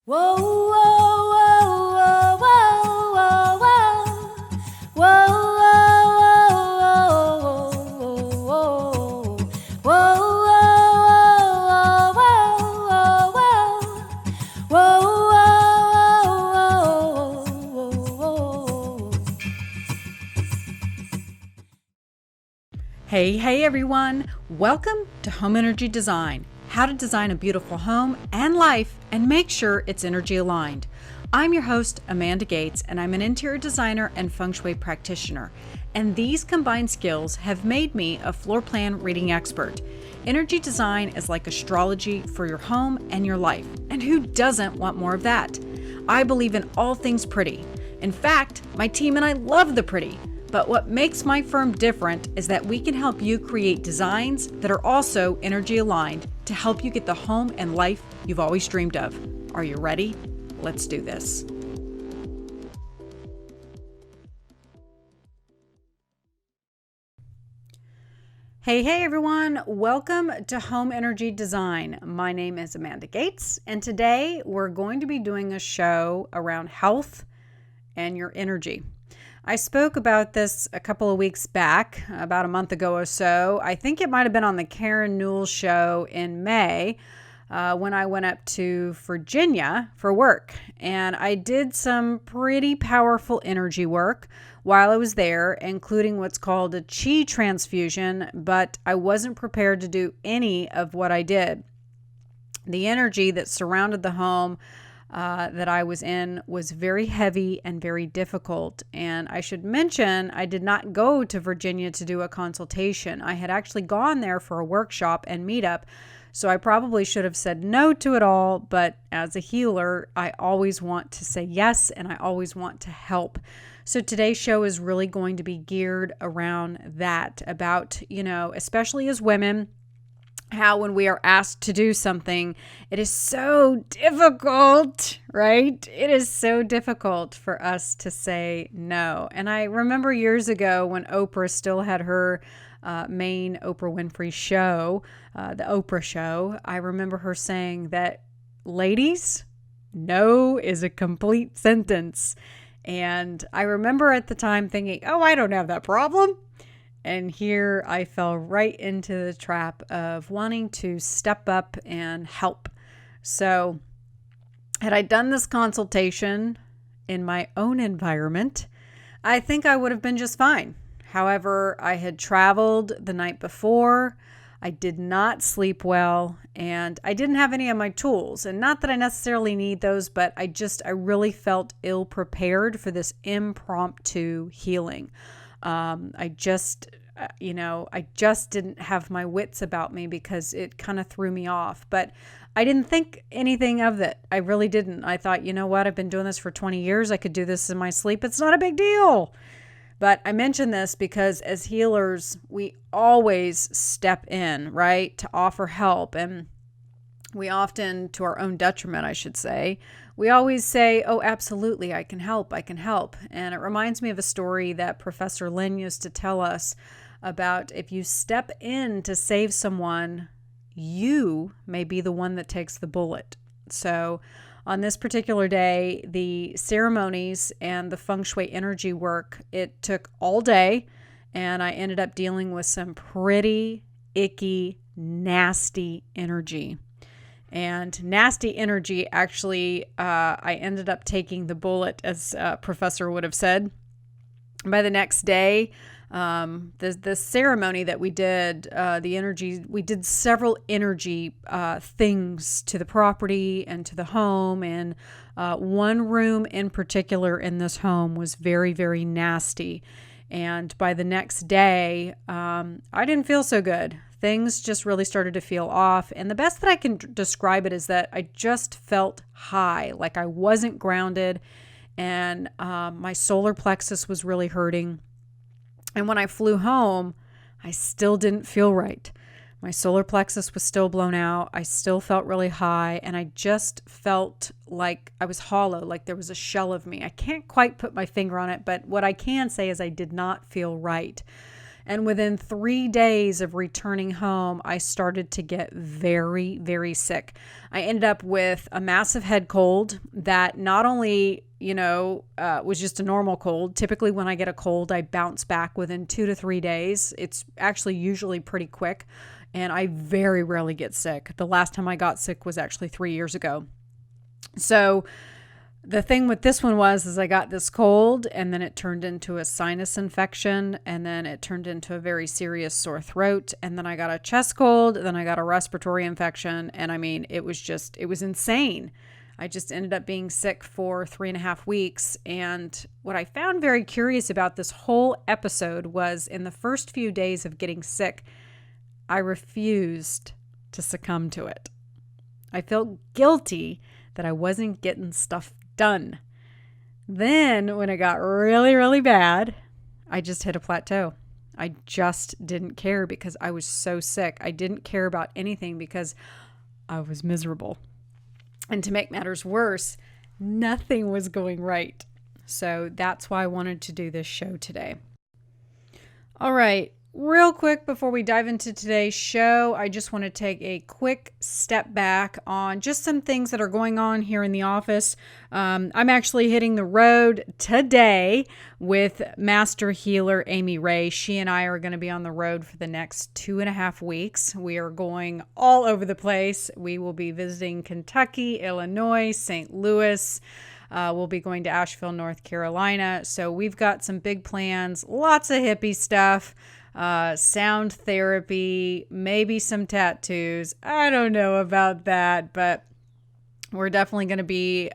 Whoa, whoa, whoa, whoa, whoa, whoa, whoa, whoa, whoa. Hey everyone, welcome to Home Energy Design. How to design a beautiful home and life and make sure it's energy aligned. I'm your host, Amanda Gates, and I'm an interior designer and Feng Shui practitioner. And these combined skills have made me a floor plan reading expert. Energy design is like astrology for your home and your life. And who doesn't want more of that? I believe in all things pretty. In fact, my team and I love the pretty. But what makes my firm different is that we can help you create designs that are also energy aligned to help you get the home and life you've always dreamed of. Are you ready? Let's do this. Hey everyone, welcome to Home Energy Design. My name is Amanda Gates, and today we're going to be doing a show around health and your energy. I spoke about this a couple of weeks back, about a month ago or so. I think it might have been on the Karen Newell show in May when I went up to Virginia for work. And I did some pretty powerful energy work while I was there, including what's called a chi transfusion, but I wasn't prepared to do any of what I did. The energy that surrounded the home that I was in was very heavy and very difficult. And I should mention, I did not go to Virginia to do a consultation. I had actually gone there for a workshop and meetup. So I probably should have said no to it all. But as a healer, I always want to say yes, and I always want to help. So today's show is really going to be geared around that, about, especially as women, how when we are asked to do something, it is so difficult, right? It is so difficult for us to say no. And I remember years ago when Oprah still had her main Oprah Winfrey show, the Oprah show, I remember her saying that, ladies, no is a complete sentence. And I remember at the time thinking, oh, I don't have that problem. And here I fell right into the trap of wanting to step up and help. So had I done this consultation in my own environment, I think I would have been just fine. However, I had traveled the night before. I did not sleep well, and I didn't have any of my tools. And not that I necessarily need those, but I really felt ill prepared for this impromptu healing. I just didn't have my wits about me because it kind of threw me off. But I didn't think anything of it. I really didn't. I thought, you know what? I've been doing this for 20 years. I could do this in my sleep. It's not a big deal. But I mention this because as healers, we always step in, right, to offer help. And we often, to our own detriment, I should say, we always say, oh, absolutely, I can help. And it reminds me of a story that Professor Lynn used to tell us about if you step in to save someone, you may be the one that takes the bullet. So on this particular day, the ceremonies and the Feng Shui energy work, it took all day, and I ended up dealing with some pretty icky, nasty energy. And nasty energy, actually, I ended up taking the bullet, as Professor would have said. By the next day, the ceremony that we did, the energy, we did several energy things to the property and to the home. And one room in particular in this home was very, very nasty. And by the next day, I didn't feel so good. Things just really started to feel off. And the best that I can describe it is that I just felt high, like I wasn't grounded, and my solar plexus was really hurting. And when I flew home, I still didn't feel right. My solar plexus was still blown out. I still felt really high, and I just felt like I was hollow, like there was a shell of me. I can't quite put my finger on it, but what I can say is I did not feel right. And within 3 days of returning home, I started to get very, very sick. I ended up with a massive head cold that not only, was just a normal cold. Typically, when I get a cold, I bounce back within 2 to 3 days. It's actually usually pretty quick, and I very rarely get sick. The last time I got sick was actually 3 years ago. So the thing with this one is I got this cold, and then it turned into a sinus infection, and then it turned into a very serious sore throat, and then I got a chest cold, then I got a respiratory infection, and I mean, it was insane. I just ended up being sick for 3.5 weeks, and what I found very curious about this whole episode was in the first few days of getting sick, I refused to succumb to it. I felt guilty that I wasn't getting stuff done. Then when it got really, really bad, I just hit a plateau. I just didn't care because I was so sick. I didn't care about anything because I was miserable. And to make matters worse, nothing was going right. So that's why I wanted to do this show today. All right. Real quick before we dive into today's show, I just want to take a quick step back on just some things that are going on here in the office. I'm actually hitting the road today with Master Healer Amy Ray. She and I are going to be on the road for the next 2.5 weeks. We are going all over the place. We will be visiting Kentucky, Illinois, St. Louis. We'll be going to Asheville, North Carolina. So we've got some big plans, lots of hippie stuff. Sound therapy, maybe some tattoos. I don't know about that, but we're definitely going to be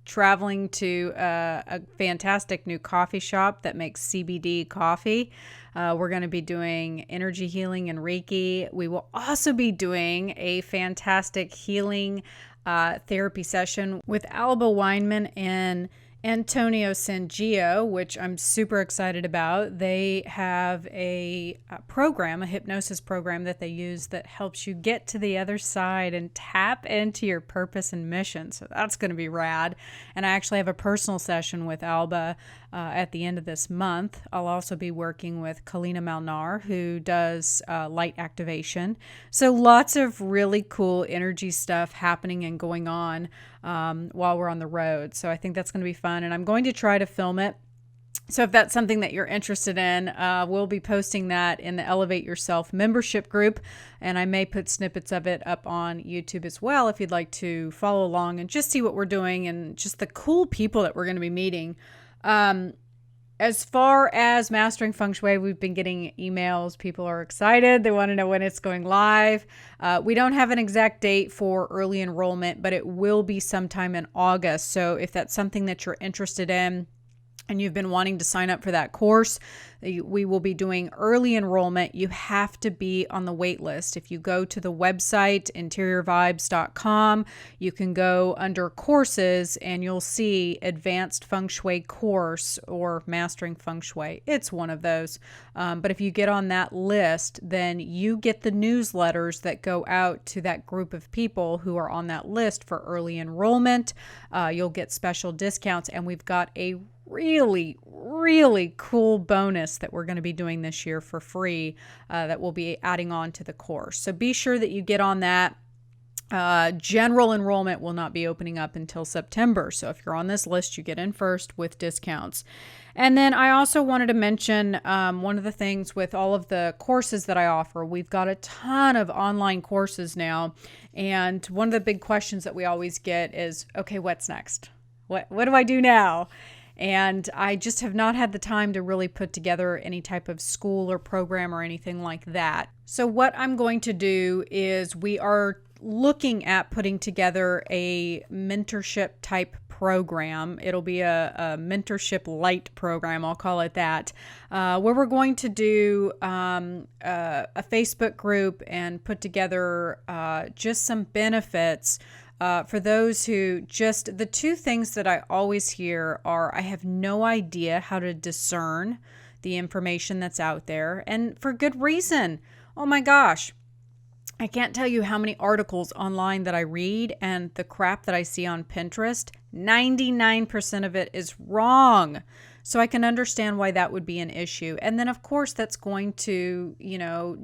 traveling to a fantastic new coffee shop that makes CBD coffee. We're going to be doing energy healing and Reiki. We will also be doing a fantastic healing therapy session with Alba Weinman and Antonio Sangio, which I'm super excited about. They have a program, a hypnosis program that they use that helps you get to the other side and tap into your purpose and mission. So that's going to be rad. And I actually have a personal session with Alba at the end of this month. I'll also be working with Kalina Malnar, who does light activation. So lots of really cool energy stuff happening and going on while we're on the road. So I think that's going to be fun, and I'm going to try to film it. So if that's something that you're interested in, we'll be posting that in the Elevate Yourself membership group, and I may put snippets of it up on YouTube as well if you'd like to follow along and just see what we're doing and just the cool people that we're going to be meeting. As far as Mastering Feng Shui, we've been getting emails. People are excited. They want to know when it's going live. We don't have an exact date for early enrollment, but it will be sometime in August. So if that's something that you're interested in and you've been wanting to sign up for that course, we will be doing early enrollment. You have to be on the wait list. If you go to the website, interiorvibes.com, you can go under courses and you'll see Advanced Feng Shui course or Mastering Feng Shui. It's one of those. But if you get on that list, then you get the newsletters that go out to that group of people who are on that list for early enrollment. You'll get special discounts, and we've got a really, really cool bonus that we're going to be doing this year for free that we'll be adding on to the course. So be sure that you get on that. General enrollment will not be opening up until September. So if you're on this list, you get in first with discounts. And then I also wanted to mention one of the things with all of the courses that I offer. We've got a ton of online courses now. And one of the big questions that we always get is, okay, what's next? What do I do now? And I just have not had the time to really put together any type of school or program or anything like that. So what I'm going to do is we are looking at putting together a mentorship type program. It'll be a mentorship light program, I'll call it that, where we're going to do a Facebook group and put together just some benefits for those who just, the two things that I always hear are, I have no idea how to discern the information that's out there, and for good reason. Oh my gosh. I can't tell you how many articles online that I read and the crap that I see on Pinterest. 99% of it is wrong. So I can understand why that would be an issue. And then, of course, that's going to,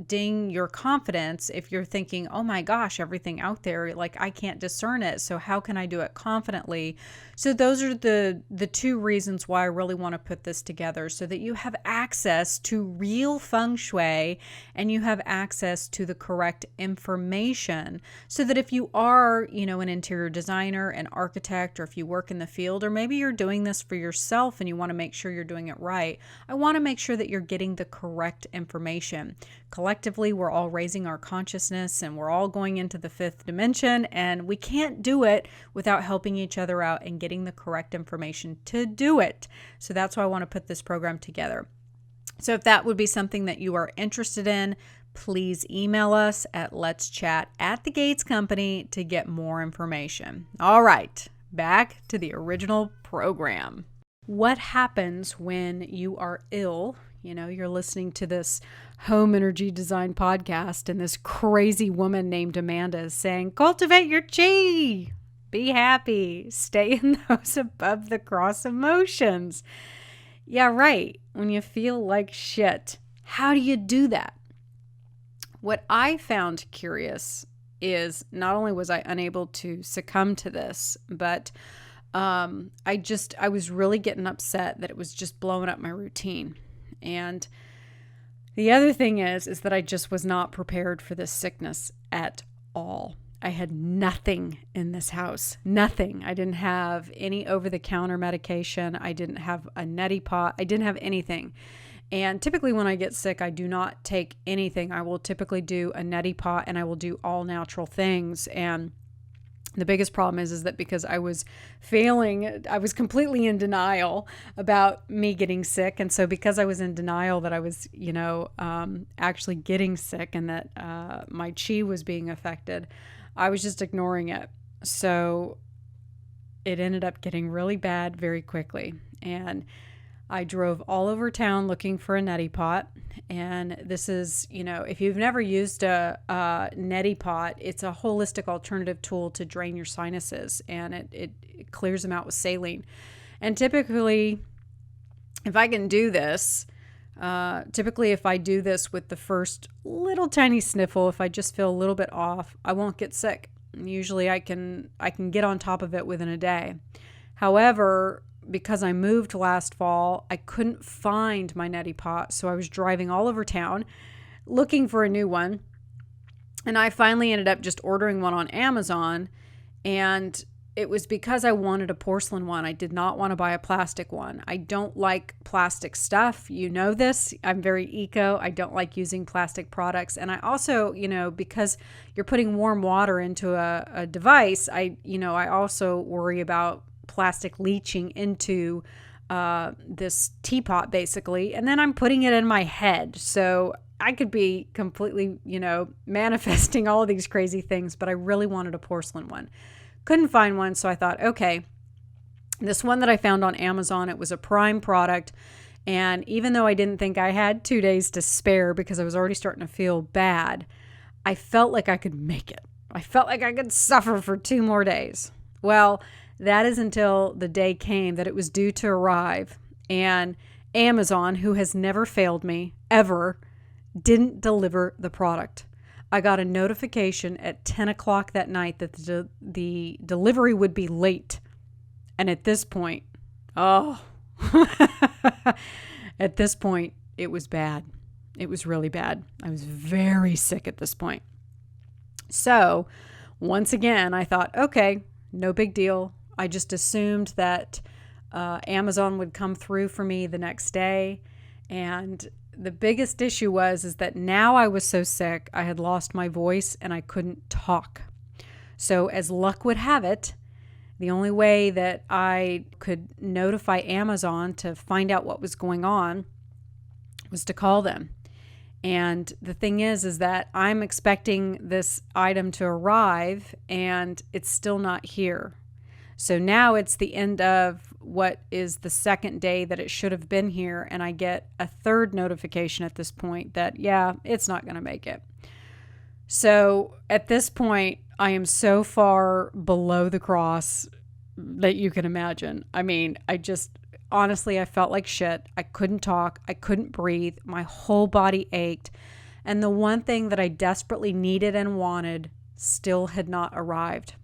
ding your confidence if you're thinking, oh my gosh, everything out there, like I can't discern it. So how can I do it confidently? So those are the two reasons why I really want to put this together, so that you have access to real Feng Shui and you have access to the correct information, so that if you are, an interior designer, an architect, or if you work in the field, or maybe you're doing this for yourself and you want to make sure you're doing it right, I want to make sure that you're getting the correct information. Collectively, we're all raising our consciousness and we're all going into the fifth dimension, and we can't do it without helping each other out and getting the correct information to do it. So that's why I want to put this program together. So if that would be something that you are interested in, please email us at letschat@thegatescompany to get more information. All right, back to the original program. What happens when you are ill? You're listening to this home energy design podcast, and this crazy woman named Amanda is saying, cultivate your chi, be happy, stay in those above the cross emotions. Yeah, right. When you feel like shit, how do you do that? What I found curious is not only was I unable to succumb to this, but I was really getting upset that it was just blowing up my routine. And the other thing is that I just was not prepared for this sickness at all. I had nothing in this house, nothing. I didn't have any over-the-counter medication. I didn't have a neti pot. I didn't have anything. And typically when I get sick, I do not take anything. I will typically do a neti pot, and I will do all natural things. And the biggest problem is that because I was completely in denial about me getting sick. And so because I was in denial that I was, actually getting sick and that my chi was being affected, I was just ignoring it. So it ended up getting really bad very quickly. And I drove all over town looking for a neti pot. And this is, if you've never used a neti pot, it's a holistic alternative tool to drain your sinuses, and it clears them out with saline. And typically, if I can do this, if I do this with the first little tiny sniffle, if I just feel a little bit off, I won't get sick. Usually I can get on top of it within a day. However, because I moved last fall, I couldn't find my neti pot. So I was driving all over town looking for a new one. And I finally ended up just ordering one on Amazon. And it was because I wanted a porcelain one. I did not want to buy a plastic one. I don't like plastic stuff. You know this. I'm very eco. I don't like using plastic products. And I also, because you're putting warm water into a device, I also worry about plastic leaching into this teapot, basically. And then I'm putting it in my head. So I could be completely, manifesting all of these crazy things, but I really wanted a porcelain one. Couldn't find one, so I thought, okay, this one that I found on Amazon, it was a Prime product, and even though I didn't think I had 2 days to spare because I was already starting to feel bad, I felt like I could make it. I felt like I could suffer for 2 more days. Well, that is until the day came that it was due to arrive, and Amazon, who has never failed me, ever, didn't deliver the product. I got a notification at 10 o'clock that night that the delivery would be late. And at this point, at this point, it was bad. It was really bad. I was very sick at this point. So once again, I thought, okay, no big deal. I just assumed that Amazon would come through for me the next day. And the biggest issue is that now I was so sick, I had lost my voice and I couldn't talk. So as luck would have it, the only way that I could notify Amazon to find out what was going on was to call them. And the thing is that I'm expecting this item to arrive and it's still not here. So now it's the end of what is the second day that it should have been here. And I get a third notification at this point that, yeah, it's not going to make it. So at this point, I am so far below the cross that you can imagine. I mean, honestly, I felt like shit. I couldn't talk. I couldn't breathe. My whole body ached. And the one thing that I desperately needed and wanted still had not arrived.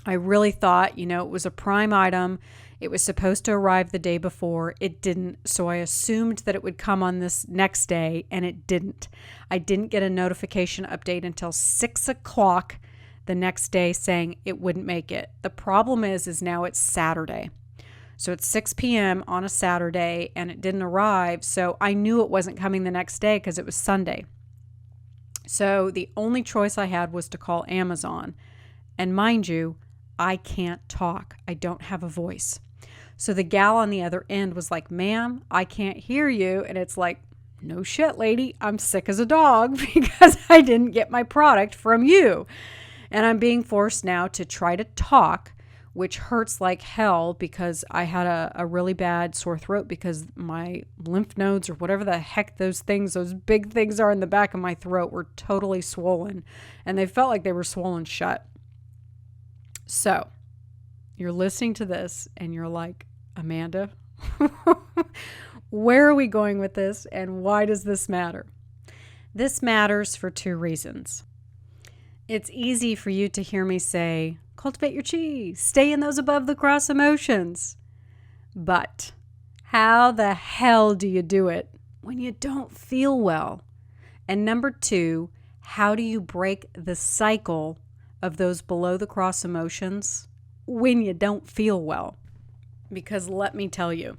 I really thought, it was a prime item. It was supposed to arrive the day before. It didn't. So I assumed that it would come on this next day, and it didn't. I didn't get a notification update until 6 o'clock the next day saying it wouldn't make it. The problem is now it's Saturday. So it's 6 p.m. on a Saturday, and it didn't arrive. So I knew it wasn't coming the next day because it was Sunday. So the only choice I had was to call Amazon. And mind you, I can't talk. I don't have a voice. So the gal on the other end was like, ma'am, I can't hear you. And it's like, no shit, lady. I'm sick as a dog because I didn't get my product from you. And I'm being forced now to try to talk, which hurts like hell because I had a really bad sore throat because my lymph nodes or whatever the heck those big things are in the back of my throat were totally swollen. And they felt like they were swollen shut. So you're listening to this and you're like, Amanda, where are we going with this and why does this matter? This matters for two reasons. It's easy for you to hear me say, cultivate your chi, stay in those above the cross emotions. But how the hell do you do it when you don't feel well? And number two, how do you break the cycle of those below the cross emotions when you don't feel well? Because let me tell you,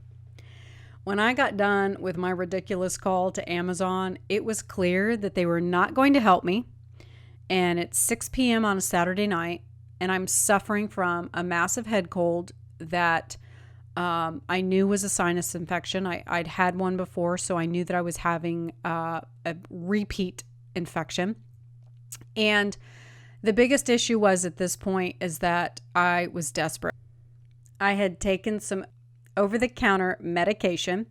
when I got done with my ridiculous call to Amazon, it was clear that they were not going to help me. And it's 6 p.m. on a Saturday night, and I'm suffering from a massive head cold that I knew was a sinus infection. I'd had one before, so I knew that I was having a repeat infection. And the biggest issue was at this point is that I was desperate. I had taken some over-the-counter medication.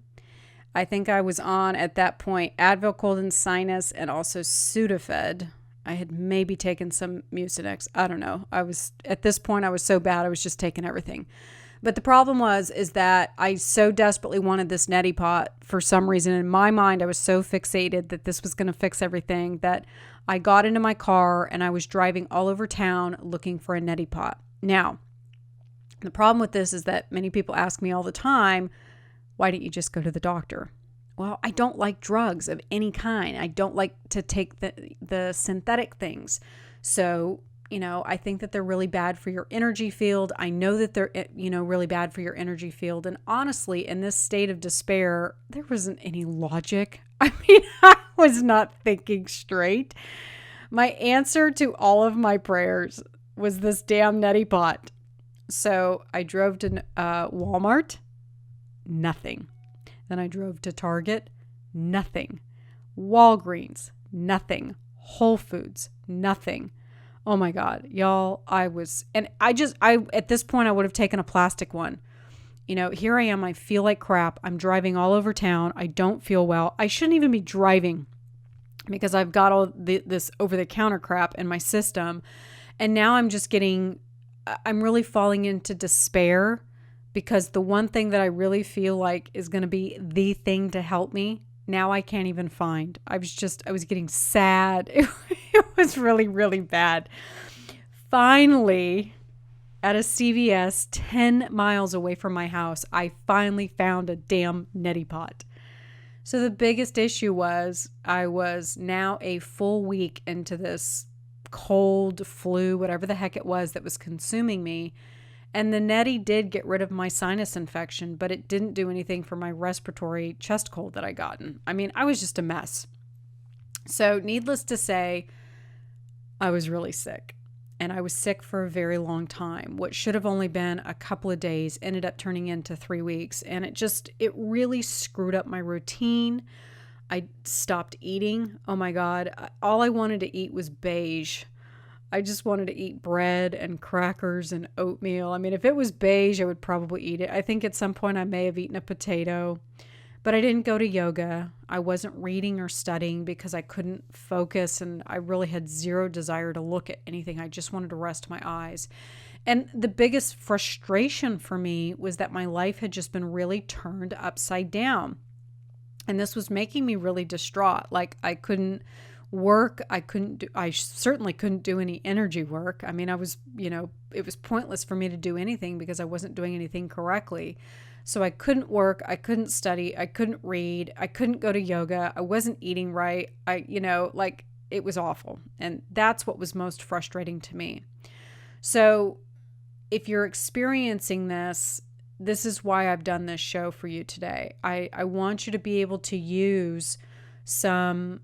I think I was on, at that point, Advil, cold and sinus, and also Sudafed. I had maybe taken some Mucinex. I don't know. At this point, I was so bad, I was just taking everything. But the problem is that I so desperately wanted this neti pot for some reason. In my mind, I was so fixated that this was going to fix everything that I got into my car and I was driving all over town looking for a neti pot. Now, the problem with this is that many people ask me all the time, why didn't you just go to the doctor? Well, I don't like drugs of any kind. I don't like to take the synthetic things. So, I think that they're really bad for your energy field. I know that they're, really bad for your energy field. And honestly, in this state of despair, there wasn't any logic. I was not thinking straight. My answer to all of my prayers was this damn neti pot. So I drove to Walmart, nothing. Then I drove to Target, nothing. Walgreens, nothing. Whole Foods, nothing. Oh my God, y'all, at this point, I would have taken a plastic one. Here I am, I feel like crap. I'm driving all over town. I don't feel well. I shouldn't even be driving because I've got all this over-the-counter crap in my system. And now I'm really falling into despair because the one thing that I really feel like is going to be the thing to help me, now I can't even find. I was getting sad. It was really, really bad. Finally, at a CVS 10 miles away from my house, I finally found a damn neti pot. So the biggest issue was I was now a full week into this cold, flu, whatever the heck it was that was consuming me. And the neti did get rid of my sinus infection, but it didn't do anything for my respiratory chest cold that I gotten. I was just a mess. So needless to say, I was really sick. And I was sick for a very long time. What should have only been a couple of days ended up turning into 3 weeks. And it really screwed up my routine. I stopped eating. Oh my God. All I wanted to eat was beige. I just wanted to eat bread and crackers and oatmeal. If it was beige, I would probably eat it. I think at some point I may have eaten a potato, but I didn't go to yoga. I wasn't reading or studying because I couldn't focus and I really had zero desire to look at anything. I just wanted to rest my eyes. And the biggest frustration for me was that my life had just been really turned upside down. And this was making me really distraught. Like I couldn't work. I certainly couldn't do any energy work. I mean, it was pointless for me to do anything because I wasn't doing anything correctly. So I couldn't work. I couldn't study. I couldn't read. I couldn't go to yoga. I wasn't eating right. It was awful. And that's what was most frustrating to me. So if you're experiencing this, this is why I've done this show for you today. I want you to be able to use some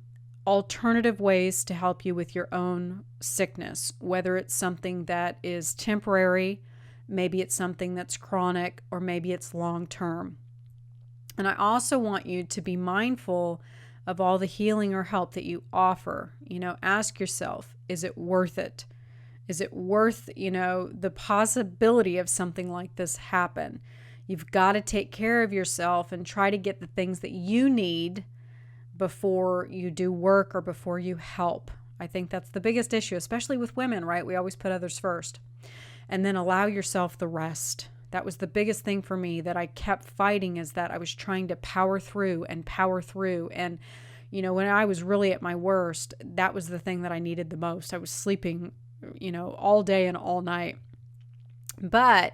alternative ways to help you with your own sickness, whether it's something that is temporary, maybe it's something that's chronic, or maybe it's long-term. And I also want you to be mindful of all the healing or help that you offer. Ask yourself, is it worth it? Is it worth, the possibility of something like this happen? You've got to take care of yourself and try to get the things that you need before you do work or before you help. I think that's the biggest issue, especially with women, right? We always put others first. And then allow yourself the rest. That was the biggest thing for me that I kept fighting, is that I was trying to power through. And, when I was really at my worst, that was the thing that I needed the most. I was sleeping, all day and all night. But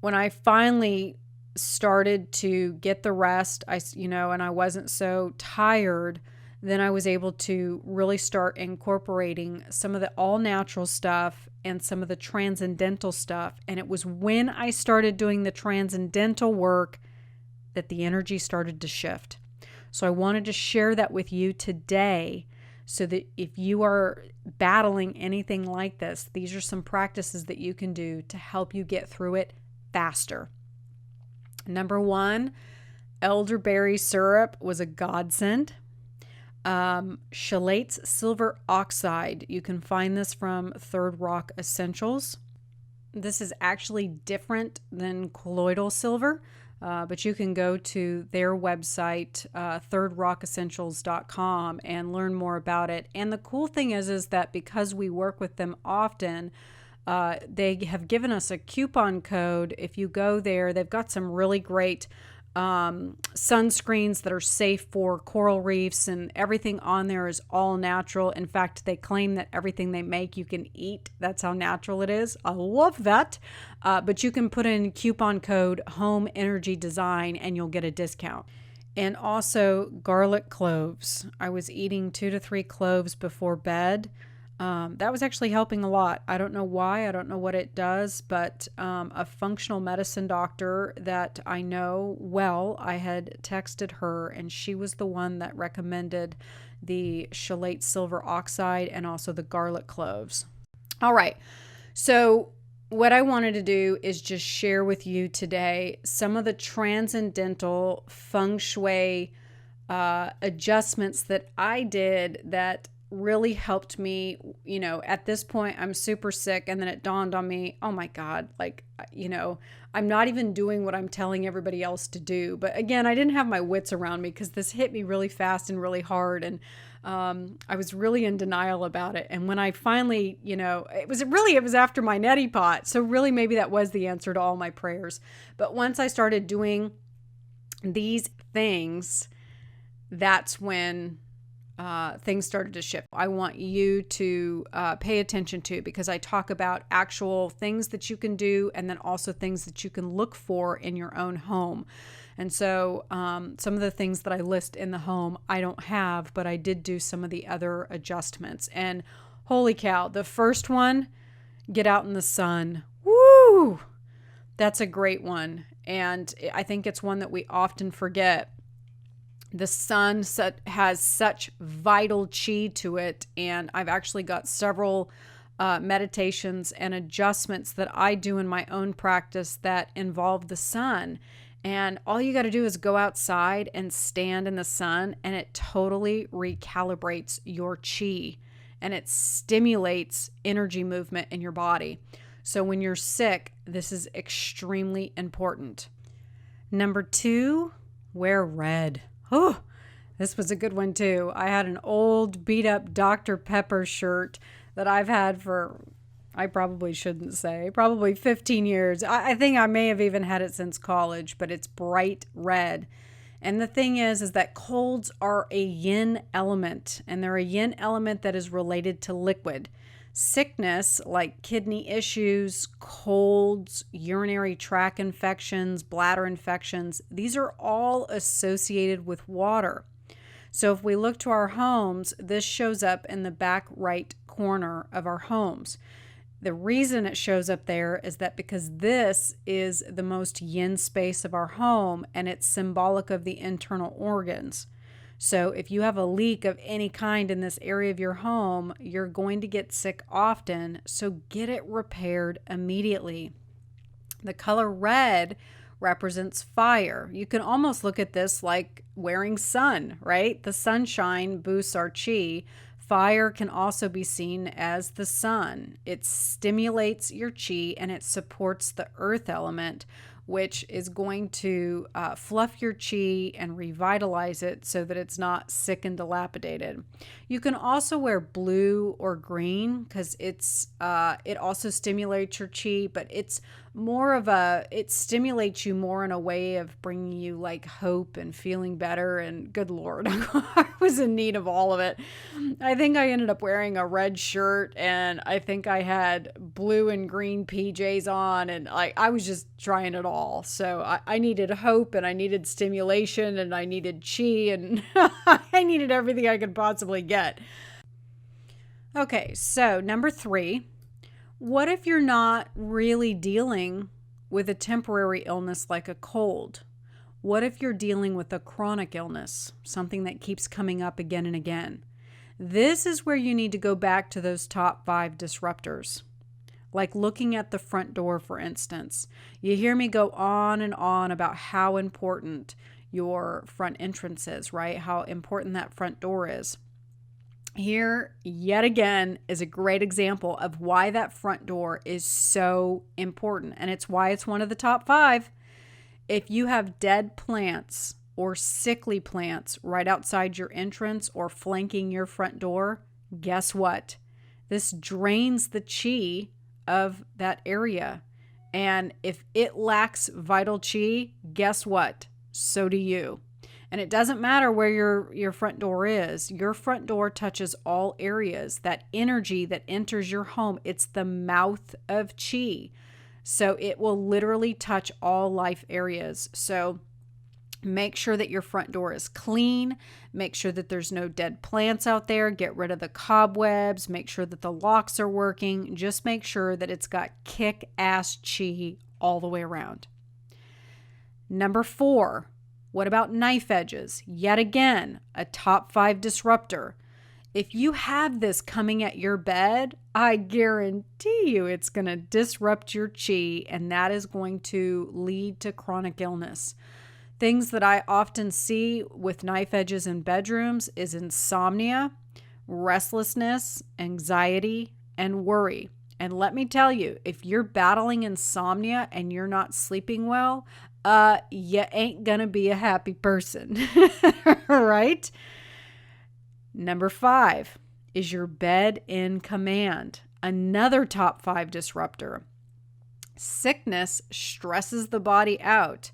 when I finally started to get the rest, and I wasn't so tired, then I was able to really start incorporating some of the all natural stuff and some of the transcendental stuff. And it was when I started doing the transcendental work that the energy started to shift. So I wanted to share that with you today, so that if you are battling anything like this, these are some practices that you can do to help you get through it faster. Number 1, elderberry syrup was a godsend. Chelate's silver oxide. You can find this from Third Rock Essentials. This is actually different than colloidal silver, but you can go to their website, thirdrockessentials.com, and learn more about it. And the cool thing is that because we work with them often, they have given us a coupon code. If you go there, they've got some really great sunscreens that are safe for coral reefs, and everything on there is all natural. In fact, they claim that everything they make you can eat. That's how natural it is. I love that. But you can put in coupon code Home Energy Design and you'll get a discount. And also garlic cloves. I was eating 2 to 3 cloves before bed. That was actually helping a lot. I don't know why. I don't know what it does, but a functional medicine doctor that I know well, I had texted her, and she was the one that recommended the chelate silver oxide and also the garlic cloves. All right. So what I wanted to do is just share with you today some of the transcendental Feng Shui adjustments that I did that really helped me. At this point, I'm super sick. And then it dawned on me, oh my God, I'm not even doing what I'm telling everybody else to do. But again, I didn't have my wits around me because this hit me really fast and really hard. And I was really in denial about it. And when I finally, it was after my neti pot. So really, maybe that was the answer to all my prayers. But once I started doing these things, that's when things started to shift. I want you to pay attention to, because I talk about actual things that you can do and then also things that you can look for in your own home. And so some of the things that I list in the home, I don't have, but I did do some of the other adjustments. And holy cow, the first one, get out in the sun. Woo! That's a great one. And I think it's one that we often forget. The sun has such vital chi to it. And I've actually got several meditations and adjustments that I do in my own practice that involve the sun. And all you got to do is go outside and stand in the sun, and it totally recalibrates your chi, and it stimulates energy movement in your body. So when you're sick, this is extremely important. Number 2, wear red. Oh, this was a good one too. I had an old beat up Dr. Pepper shirt that I've had for I probably shouldn't say, probably 15 years. I think I may have even had it since college, but it's bright red. And the thing is that colds are a yin element, and they're a yin element that is related to liquid. Sickness like kidney issues, colds, urinary tract infections, bladder infections, these are all associated with water. So if we look to our homes, this shows up in the back right corner of our homes. The reason it shows up there is that because this is the most yin space of our home and it's symbolic of the internal organs. So if you have a leak of any kind in this area of your home, you're going to get sick often. So get it repaired immediately. The color red represents fire. You can almost look at this like wearing sun, right? The sunshine boosts our chi. Fire can also be seen as the sun. It stimulates your chi and it supports the earth element, which is going to fluff your chi and revitalize it so that it's not sick and dilapidated. You can also wear blue or green because it also stimulates your chi, but it stimulates you more in a way of bringing you like hope and feeling better. And good Lord, I was in need of all of it. I think I ended up wearing a red shirt and I think I had blue and green PJs on, and I was just trying it all. So I needed hope and I needed stimulation and I needed chi and I needed everything I could possibly get. Okay, so number 3, what if you're not really dealing with a temporary illness like a cold? What if you're dealing with a chronic illness, something that keeps coming up again and again? This is where you need to go back to those top 5 disruptors. Like looking at the front door, for instance. You hear me go on and on about how important your front entrance is, right? How important that front door is. Here, yet again, is a great example of why that front door is so important. And it's why it's one of the top 5. If you have dead plants or sickly plants right outside your entrance or flanking your front door, guess what? This drains the chi of that area. And if it lacks vital chi, guess what? So do you. And it doesn't matter where your front door is. Your front door touches all areas. That energy that enters your home, it's the mouth of chi. So it will literally touch all life areas. So make sure that your front door is clean. Make sure that there's no dead plants out there. Get rid of the cobwebs. Make sure that the locks are working. Just make sure that it's got kick-ass chi all the way around. Number 4. What about knife edges? Yet again, a top 5 disruptor. If you have this coming at your bed, I guarantee you it's going to disrupt your chi, and that is going to lead to chronic illness. Things that I often see with knife edges in bedrooms is insomnia, restlessness, anxiety, and worry. And let me tell you, if you're battling insomnia and you're not sleeping well, you ain't gonna be a happy person, right? Number 5, is your bed in command? Another top 5 disruptor. Sickness stresses the body out.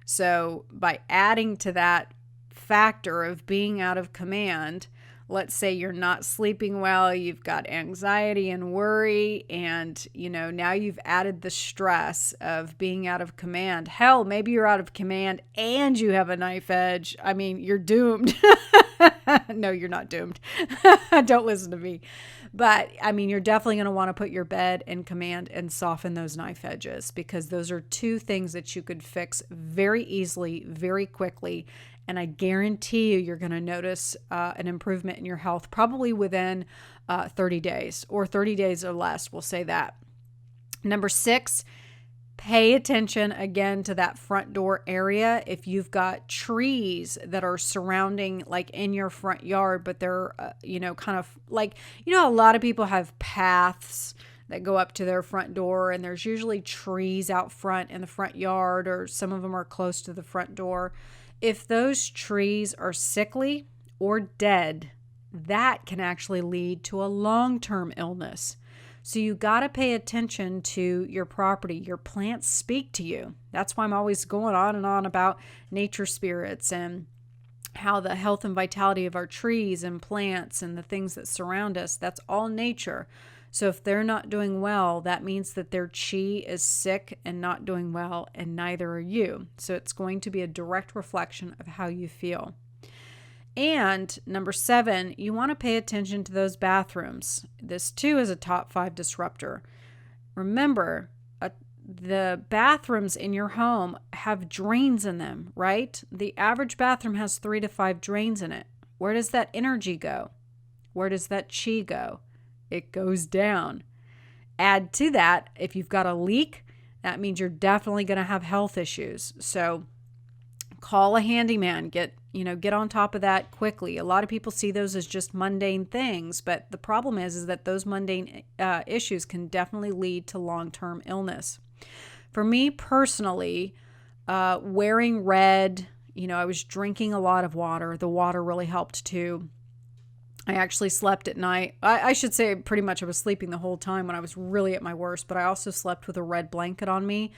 So by adding to that factor of being out of command, let's say you're not sleeping well, you've got anxiety and worry, and now you've added the stress of being out of command. Hell, maybe you're out of command and you have a knife edge. I mean, you're doomed. No, you're not doomed. Don't listen to me. But I mean, you're definitely going to want to put your bed in command and soften those knife edges, because those are 2 things that you could fix very easily, very quickly. And I guarantee you're going to notice an improvement in your health probably within 30 days or 30 days or less. We'll say that. Number 6, pay attention again to that front door area. If you've got trees that are surrounding, like in your front yard, but they're, kind of like, a lot of people have paths that go up to their front door, and there's usually trees out front in the front yard, or some of them are close to the front door. If those trees are sickly or dead, that can actually lead to a long-term illness. So you got to pay attention to your property. Your plants speak to you. That's why I'm always going on and on about nature spirits and how the health and vitality of our trees and plants and the things that surround us, that's all nature. So if they're not doing well, that means that their chi is sick and not doing well, and neither are you. So it's going to be a direct reflection of how you feel. And number 7, you want to pay attention to those bathrooms. This too is a top 5 disruptor. Remember, the bathrooms in your home have drains in them, right? The average bathroom has 3 to 5 drains in it. Where does that energy go? Where does that chi go? It goes down. Add to that, if you've got a leak, that means you're definitely going to have health issues. So call a handyman, get on top of that quickly. A lot of people see those as just mundane things, but the problem is that those mundane issues can definitely lead to long-term illness. For me personally, wearing red, I was drinking a lot of water. The water really helped too. I actually slept at night. I should say pretty much I was sleeping the whole time when I was really at my worst, but I also slept with a red blanket on me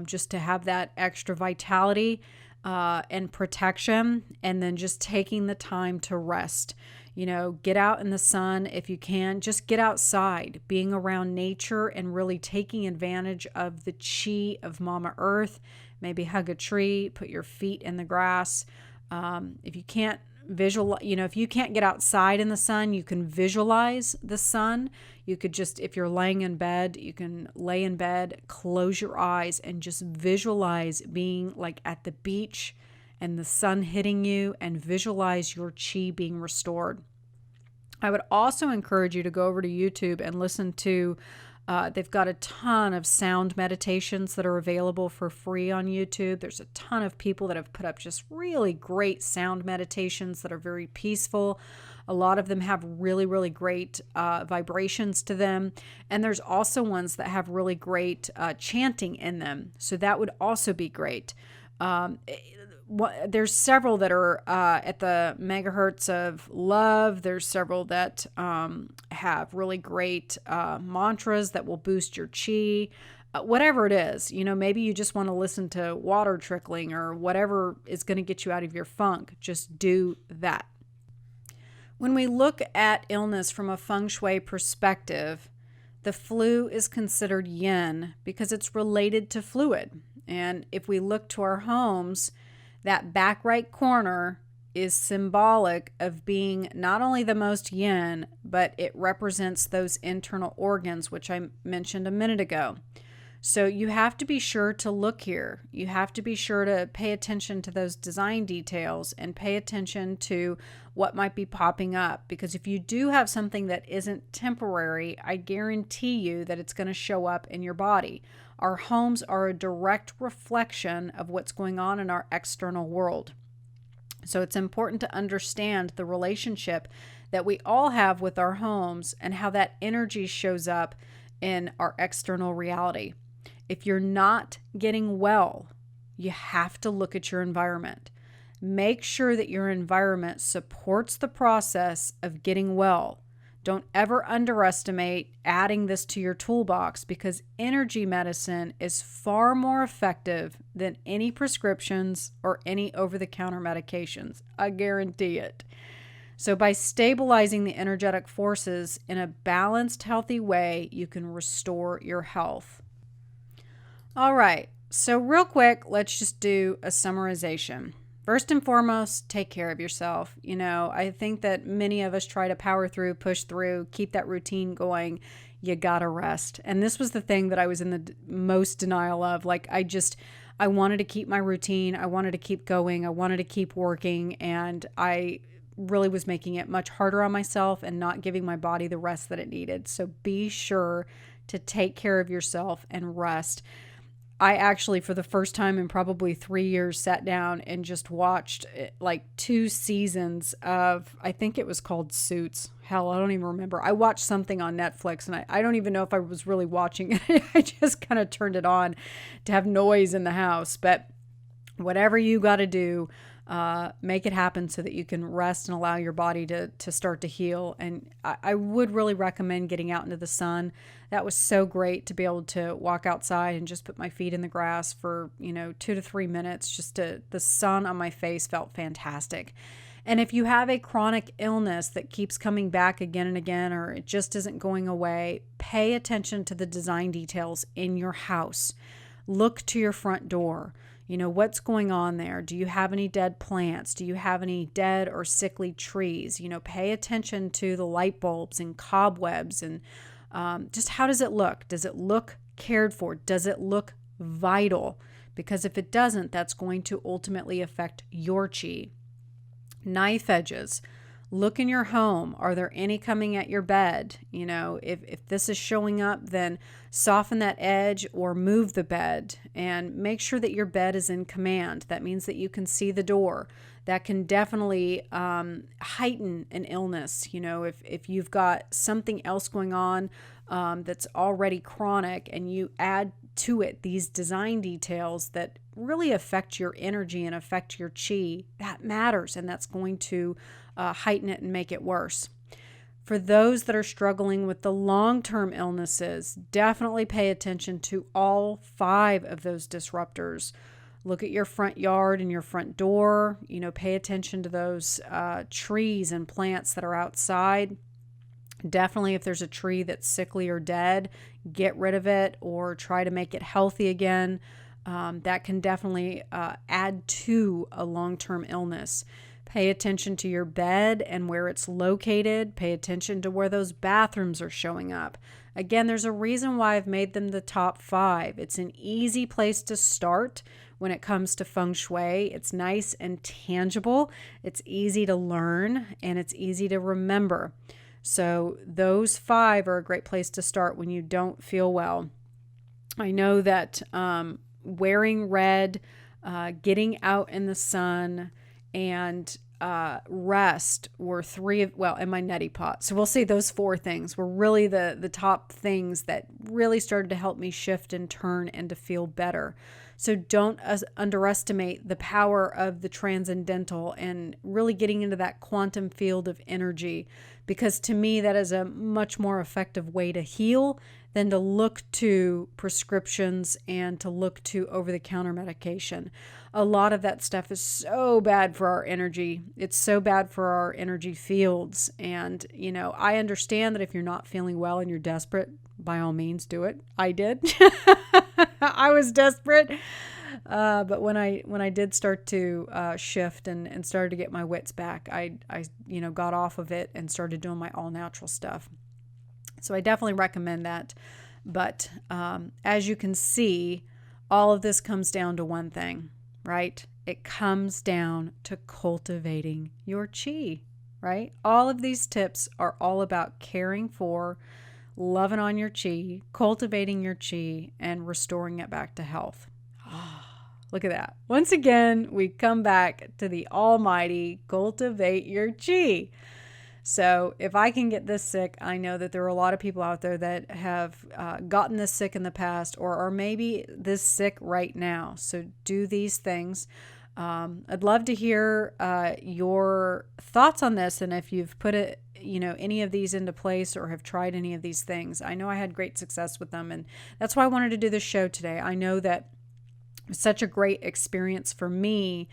just to have that extra vitality and protection, and then just taking the time to rest. Get out in the sun if you can. Just get outside, being around nature and really taking advantage of the chi of Mama Earth. Maybe hug a tree, put your feet in the grass. If you can't if you can't get outside in the sun, you can visualize the sun. You could just, if you're laying in bed, you can lay in bed, close your eyes, and just visualize being like at the beach and the sun hitting you, and visualize your chi being restored. I would also encourage you to go over to YouTube and listen to they've got a ton of sound meditations that are available for free on YouTube. There's a ton of people that have put up just really great sound meditations that are very peaceful. A lot of them have really, really great vibrations to them. And there's also ones that have really great chanting in them. So that would also be great. There's several that are at the megahertz of love. There's several that have really great mantras that will boost your chi. Whatever it is, maybe you just want to listen to water trickling or whatever is going to get you out of your funk. Just do that. When we look at illness from a Feng Shui perspective, the flu is considered yin because it's related to fluid. And if we look to our homes, that back right corner is symbolic of being not only the most yin, but it represents those internal organs, which I mentioned a minute ago. So you have to be sure to look here. You have to be sure to pay attention to those design details and pay attention to what might be popping up. Because if you do have something that isn't temporary, I guarantee you that it's going to show up in your body. Our homes are a direct reflection of what's going on in our external world. So it's important to understand the relationship that we all have with our homes and how that energy shows up in our external reality. If you're not getting well, you have to look at your environment. Make sure that your environment supports the process of getting well. Don't ever underestimate adding this to your toolbox, because energy medicine is far more effective than any prescriptions or any over-the-counter medications. I guarantee it. So by stabilizing the energetic forces in a balanced, healthy way, you can restore your health. All right, so real quick, let's just do a summarization. First and foremost, take care of yourself. I think that many of us try to power through, push through, keep that routine going. You gotta rest. And this was the thing that I was in the most denial of. I wanted to keep my routine. I wanted to keep going. I wanted to keep working. And I really was making it much harder on myself and not giving my body the rest that it needed. So be sure to take care of yourself and rest. I actually, for the first time in probably 3 years, sat down and just watched like 2 seasons of, I think it was called Suits. Hell, I don't even remember. I watched something on Netflix, and I don't even know if I was really watching it. I just kind of turned it on to have noise in the house. But whatever you got to do, make it happen so that you can rest and allow your body to start to heal. And I would really recommend getting out into the sun. That was so great to be able to walk outside and just put my feet in the grass for, 2 to 3 minutes. The sun on my face felt fantastic. And if you have a chronic illness that keeps coming back again and again, or it just isn't going away, pay attention to the design details in your house. Look to your front door. What's going on there? Do you have any dead plants? Do you have any dead or sickly trees? Pay attention to the light bulbs and cobwebs and just how does it look? Does it look cared for? Does it look vital? Because if it doesn't, that's going to ultimately affect your chi. Knife edges. Look in your home. Are there any coming at your bed? If this is showing up, then soften that edge or move the bed and make sure that your bed is in command. That means that you can see the door. That can definitely heighten an illness. If you've got something else going on that's already chronic and you add to it these design details that really affect your energy and affect your chi, that matters, and that's going to heighten it and make it worse. For those that are struggling with the long-term illnesses, definitely pay attention to all 5 of those disruptors. Look at your front yard and your front door. Pay attention to those trees and plants that are outside. Definitely, if there's a tree that's sickly or dead, get rid of it or try to make it healthy again. That can definitely add to a long-term illness. Pay attention to your bed and where it's located. Pay attention to where those bathrooms are showing up. Again, there's a reason why I've made them the top 5. It's an easy place to start when it comes to Feng Shui. It's nice and tangible. It's easy to learn and it's easy to remember. So those 5 are a great place to start when you don't feel well. I know that wearing red, getting out in the sun, and rest were 3 of, and my neti pot. So we'll say those 4 things were really the top things that really started to help me shift and turn and to feel better. So don't underestimate the power of the transcendental and really getting into that quantum field of energy, because to me that is a much more effective way to heal than to look to prescriptions and to look to over-the-counter medication. A lot of that stuff is so bad for our energy. It's so bad for our energy fields. And, I understand that if you're not feeling well and you're desperate, by all means do it. I did. I was desperate. But when I did start to shift and started to get my wits back, I got off of it and started doing my all-natural stuff. So I definitely recommend that. But as you can see, all of this comes down to one thing, right? It comes down to cultivating your chi, right? All of these tips are all about caring for, loving on your chi, cultivating your chi, and restoring it back to health. Look at that. Once again, we come back to the almighty cultivate your chi. So if I can get this sick, I know that there are a lot of people out there that have gotten this sick in the past or are maybe this sick right now. So do these things. I'd love to hear your thoughts on this, and if you've put it, any of these into place or have tried any of these things. I know I had great success with them, and that's why I wanted to do this show today. I know that it's such a great experience for me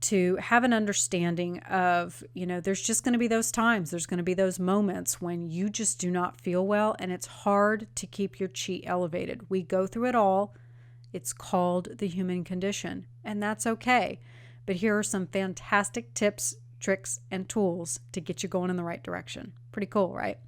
to have an understanding of, there's just going to be those times, there's going to be those moments when you just do not feel well, and it's hard to keep your chi elevated. We go through it all. It's called the human condition, and that's okay. But here are some fantastic tips, tricks, and tools to get you going in the right direction. Pretty cool, right?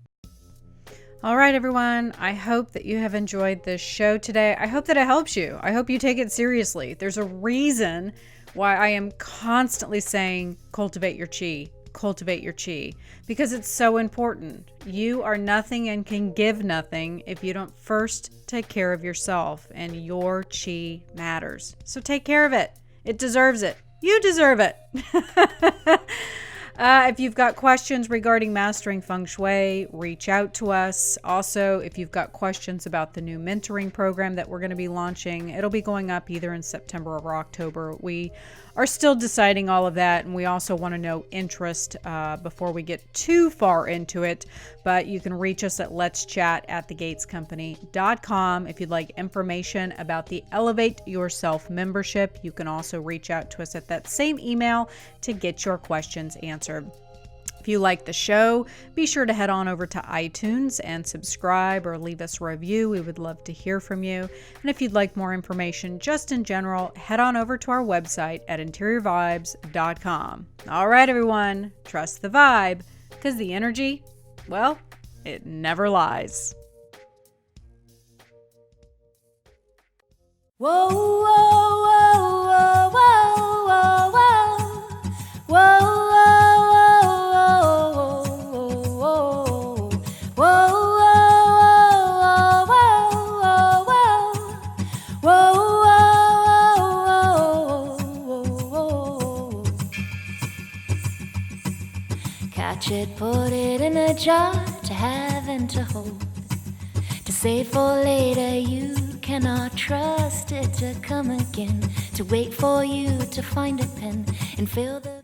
All right, everyone. I hope that you have enjoyed this show today. I hope that it helps you. I hope you take it seriously. There's a reason why I am constantly saying cultivate your chi, because it's so important. You are nothing and can give nothing if you don't first take care of yourself, and your chi matters. So take care of it. It deserves it. You deserve it. If you've got questions regarding mastering Feng Shui, reach out to us. Also, if you've got questions about the new mentoring program that we're going to be launching, it'll be going up either in September or October. We are still deciding all of that, and we also want to know interest before we get too far into it. But you can reach us at letschat@thegatescompany.com. If you'd like information about the Elevate Yourself membership, you can also reach out to us at that same email to get your questions answered. If you like the show, be sure to head on over to iTunes and subscribe or leave us a review. We would love to hear from you. And if you'd like more information just in general, head on over to our website at interiorvibes.com. All right, everyone, trust the vibe, because the energy, well, it never lies. Whoa, whoa, whoa, whoa, whoa, whoa, whoa, whoa. Catch it, put it in a jar to have and to hold, to save for later. You cannot trust it to come again, to wait for you to find a pen and fill the